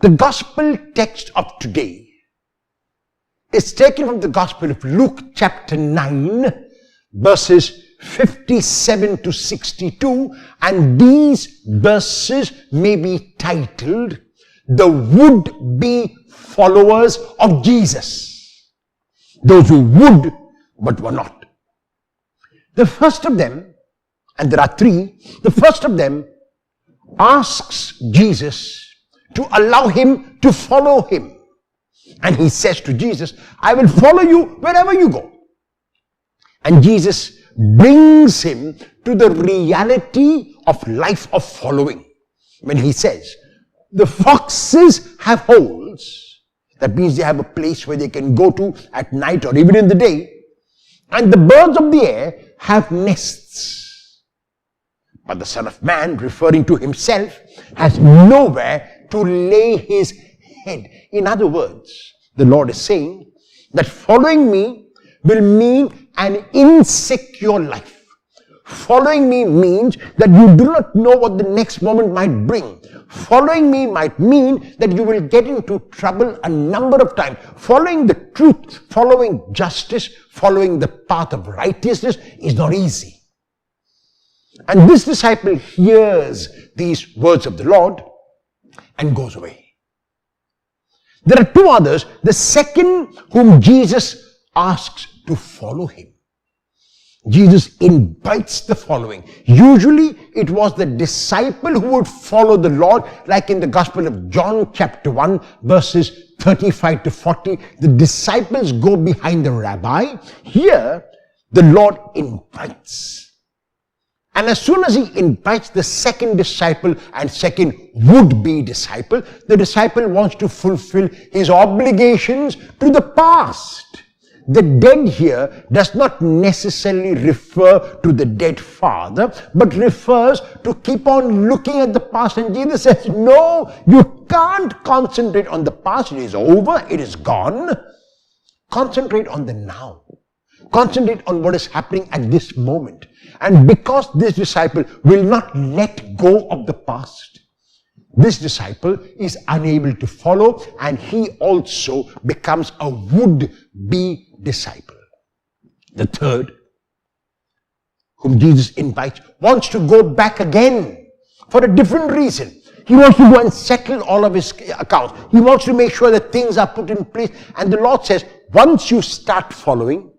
The gospel text of today is taken from the Gospel of Luke chapter 9, verses 57 to 62, and these verses may be titled, "The Would-Be Followers of Jesus." Those who would but were not. The first of them, and there are three, the first of them asks Jesus to allow him to follow him. And he says to Jesus, "I will follow you wherever you go." And Jesus brings him to the reality of life of following. When he says, the foxes have holes, that means they have a place where they can go to at night or even in the day, and the birds of the air have nests. But the Son of Man, referring to himself, has nowhere to lay his head. In other words, the Lord is saying that following me will mean an insecure life. Following me means that you do not know what the next moment might bring. Following me might mean that you will get into trouble a number of times. Following the truth, following justice, following the path of righteousness is not easy. And this disciple hears these words of the Lord and goes away. There are two others. The second whom Jesus asks to follow him. Jesus invites the following. Usually it was the disciple who would follow the Lord, like in the Gospel of John chapter 1 verses 35 to 40. The disciples go behind the rabbi. Here the Lord invites. And as soon as he invites the second disciple and second would-be disciple, the disciple wants to fulfill his obligations to the past. The dead here does not necessarily refer to the dead father, but refers to keep on looking at the past. And Jesus says, no, you can't concentrate on the past. It is over. It is gone. Concentrate on the now. Concentrate on what is happening at this moment. And because this disciple will not let go of the past, this disciple is unable to follow, and he also becomes a would-be disciple. The third, whom Jesus invites, wants to go back again for a different reason. He wants to go and settle all of his accounts. He wants to make sure that things are put in place. And the Lord says, once you start following,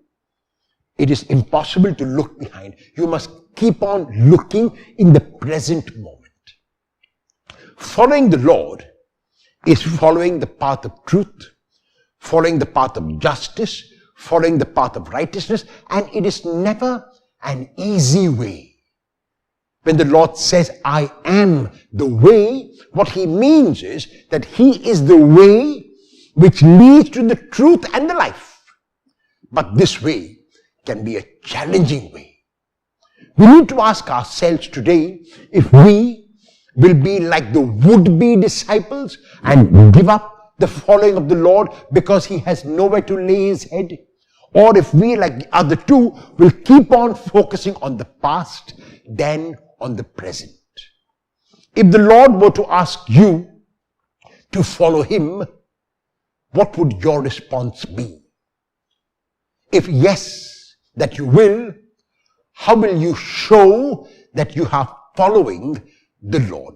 it is impossible to look behind. You must keep on looking in the present moment. Following the Lord is following the path of truth, following the path of justice, following the path of righteousness, and it is never an easy way. When the Lord says, I am the way, what he means is that he is the way which leads to the truth and the life. But this way can be a challenging way. We need to ask ourselves today if we will be like the would-be disciples and give up the following of the Lord because he has nowhere to lay his head. Or if we, like the other two, will keep on focusing on the past than on the present. If the Lord were to ask you to follow him, what would your response be? If yes, that you will, how will you show that you are following the Lord?